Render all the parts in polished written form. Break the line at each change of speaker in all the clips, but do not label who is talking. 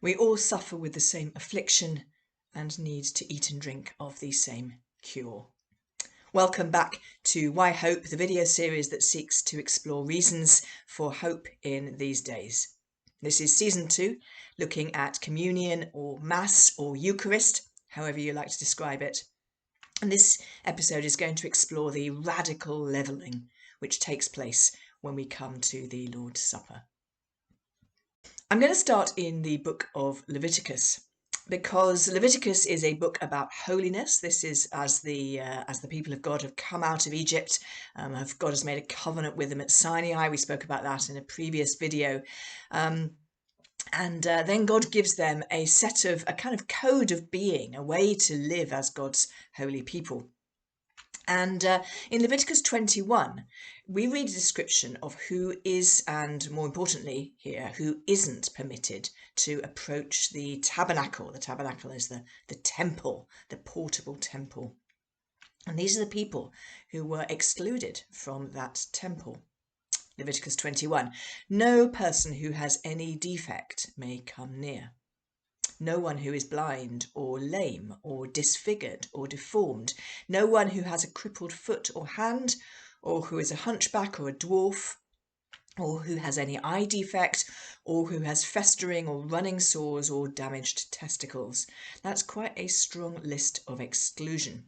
We all suffer with the same affliction and need to eat and drink of the same cure. Welcome back to Why Hope, the video series that seeks to explore reasons for hope in these days. This is season 2, looking at communion or Mass or Eucharist, however you like to describe it. And this episode is going to explore the radical levelling which takes place when we come to the Lord's Supper. I'm going to start in the book of Leviticus, because Leviticus is a book about holiness. This is as the people of God have come out of Egypt, God has made a covenant with them at Sinai. We spoke about that in a previous video. Then God gives them a kind of code of being, a way to live as God's holy people. And in Leviticus 21, we read a description of who is, and more importantly here, who isn't permitted to approach the tabernacle. The tabernacle is the temple, the portable temple. And these are the people who were excluded from that temple. Leviticus 21, no person who has any defect may come near. No one who is blind or lame or disfigured or deformed. No one who has a crippled foot or hand, or who is a hunchback or a dwarf, or who has any eye defect, or who has festering or running sores or damaged testicles. That's quite a strong list of exclusion.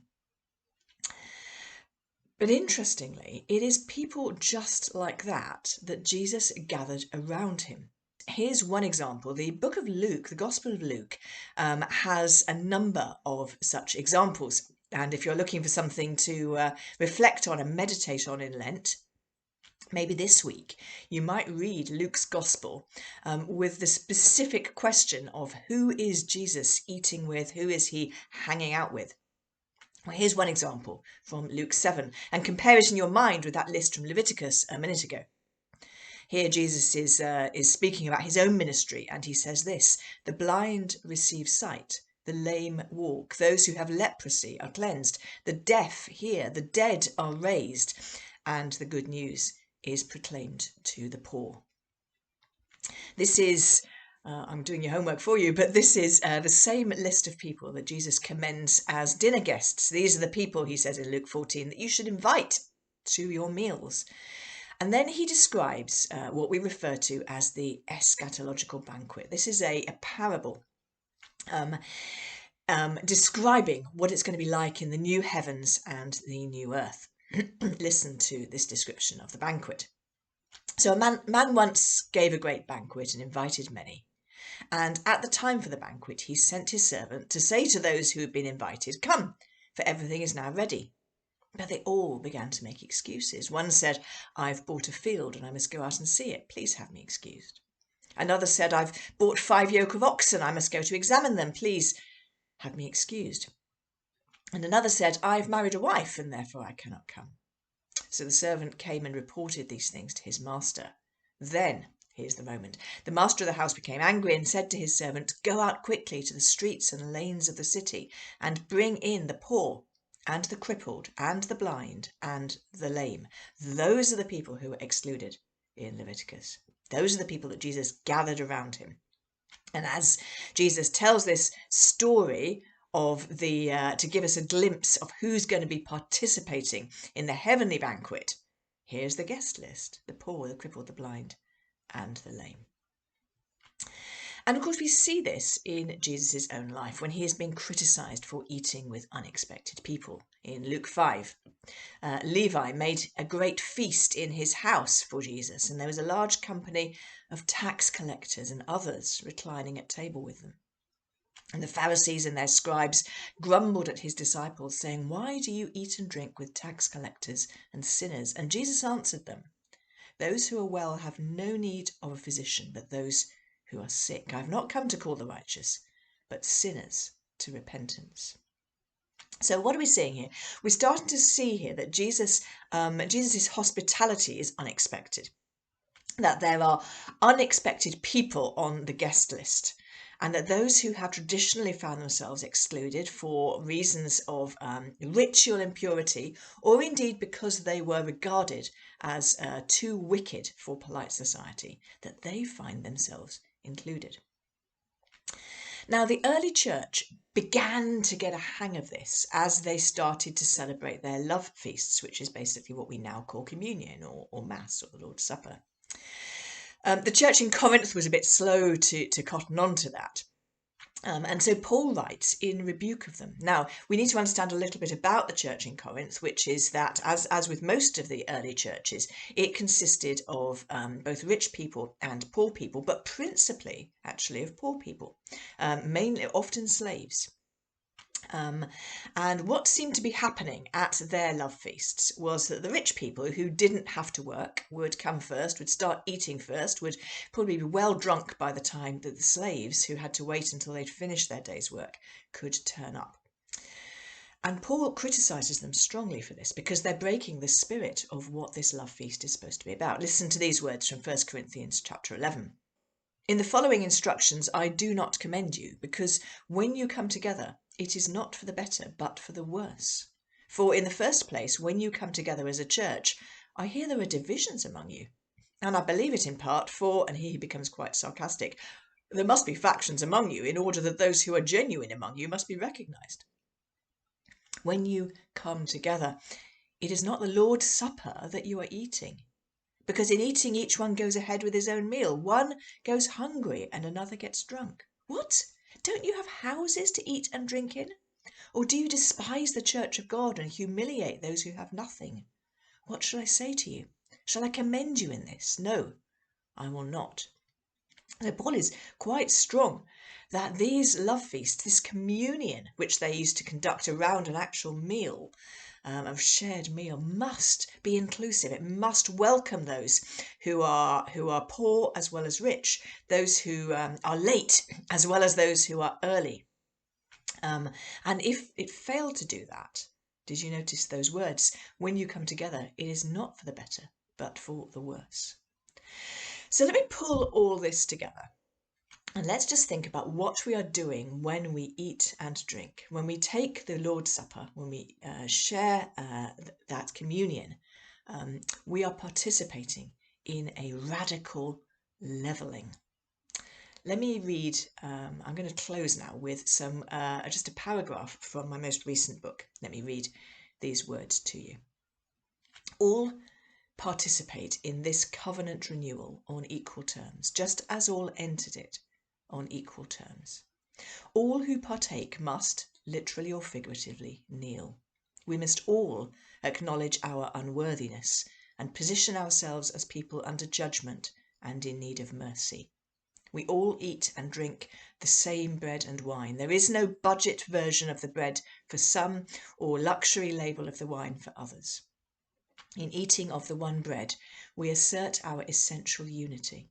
But interestingly, it is people just like that Jesus gathered around him. Here's one example. The book of Luke, the Gospel of Luke, has a number of such examples. And if you're looking for something to reflect on and meditate on in Lent, maybe this week you might read Luke's Gospel with the specific question of who is Jesus eating with, who is he hanging out with? Well, here's one example from Luke 7, and compare it in your mind with that list from Leviticus a minute ago. Here Jesus is speaking about his own ministry, and he says this: the blind receive sight, the lame walk, those who have leprosy are cleansed, the deaf hear, the dead are raised, and the good news is proclaimed to the poor. This is, I'm doing your homework for you, but this is the same list of people that Jesus commends as dinner guests. These are the people, he says in Luke 14, that you should invite to your meals. And then he describes what we refer to as the eschatological banquet. This is a parable describing what it's going to be like in the new heavens and the new earth. Listen to this description of the banquet. So a man once gave a great banquet and invited many. And at the time for the banquet, he sent his servant to say to those who had been invited, "Come, for everything is now ready." But they all began to make excuses. One said, "I've bought a field and I must go out and see it. Please have me excused." Another said, "I've bought 5 yoke of oxen. I must go to examine them. Please have me excused." And another said, "I've married a wife and therefore I cannot come." So the servant came and reported these things to his master. Then, here's the moment, the master of the house became angry and said to his servant, "Go out quickly to the streets and lanes of the city and bring in the poor and the crippled and the blind and the lame." Those are the people who were excluded in Leviticus. Those are the people that Jesus gathered around him. And as Jesus tells this story of to give us a glimpse of who's going to be participating in the heavenly banquet, here's the guest list: the poor, the crippled, the blind and the lame. And of course we see this in Jesus' own life when he has been criticised for eating with unexpected people. In Luke 5, Levi made a great feast in his house for Jesus, and there was a large company of tax collectors and others reclining at table with them. And the Pharisees and their scribes grumbled at his disciples, saying, "Why do you eat and drink with tax collectors and sinners?" And Jesus answered them, "Those who are well have no need of a physician, but those who are sick. I have not come to call the righteous, but sinners to repentance." So what are we seeing here? We're starting to see here that Jesus' hospitality is unexpected, that there are unexpected people on the guest list, and that those who have traditionally found themselves excluded for reasons of ritual impurity, or indeed because they were regarded as too wicked for polite society, that they find themselves included. Now, the early church began to get a hang of this as they started to celebrate their love feasts, which is basically what we now call communion or Mass or the Lord's Supper. The church in Corinth was a bit slow to cotton on to that. And so Paul writes in rebuke of them. Now, we need to understand a little bit about the church in Corinth, which is that, as with most of the early churches, it consisted of both rich people and poor people, but principally, actually, of poor people, mainly often slaves. And what seemed to be happening at their love feasts was that the rich people who didn't have to work would come first, would start eating first, would probably be well drunk by the time that the slaves, who had to wait until they'd finished their day's work, could turn up. And Paul criticises them strongly for this because they're breaking the spirit of what this love feast is supposed to be about. Listen to these words from 1 Corinthians chapter 11. In the following instructions I do not commend you, because when you come together, it is not for the better, but for the worse. For in the first place, when you come together as a church, I hear there are divisions among you. And I believe it in part, for, and here he becomes quite sarcastic, there must be factions among you in order that those who are genuine among you must be recognised. When you come together, it is not the Lord's Supper that you are eating. Because in eating, each one goes ahead with his own meal. One goes hungry and another gets drunk. What? Don't you have houses to eat and drink in? Or do you despise the church of God and humiliate those who have nothing? What shall I say to you? Shall I commend you in this? No, I will not. So Paul is quite strong that these love feasts, this communion which they used to conduct around an actual meal, of shared meal, must be inclusive. It must welcome those who are poor as well as rich, those who are late as well as those who are early. And if it failed to do that, did you notice those words? When you come together, it is not for the better, but for the worse. So let me pull all this together. And let's just think about what we are doing when we eat and drink, when we take the Lord's Supper, when we share that communion. We are participating in a radical levelling. Let me read, I'm going to close now with some just a paragraph from my most recent book. Let me read these words to you. All participate in this covenant renewal on equal terms, just as all entered it on equal terms. All who partake must, literally or figuratively, kneel. We must all acknowledge our unworthiness and position ourselves as people under judgment and in need of mercy. We all eat and drink the same bread and wine. There is no budget version of the bread for some or luxury label of the wine for others. In eating of the one bread, we assert our essential unity.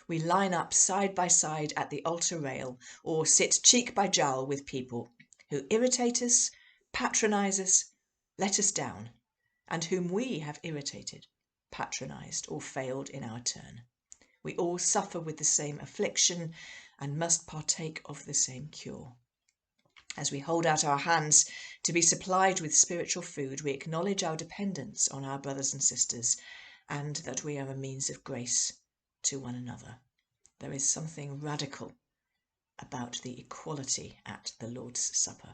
We line up side by side at the altar rail or sit cheek by jowl with people who irritate us, patronise us, let us down, and whom we have irritated, patronised, or failed in our turn. We all suffer with the same affliction and must partake of the same cure. As we hold out our hands to be supplied with spiritual food, we acknowledge our dependence on our brothers and sisters and that we are a means of grace to one another. There is something radical about the equality at the Lord's Supper.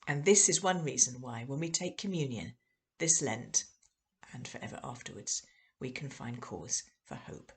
And this is one reason why when we take communion this Lent and forever afterwards, we can find cause for hope.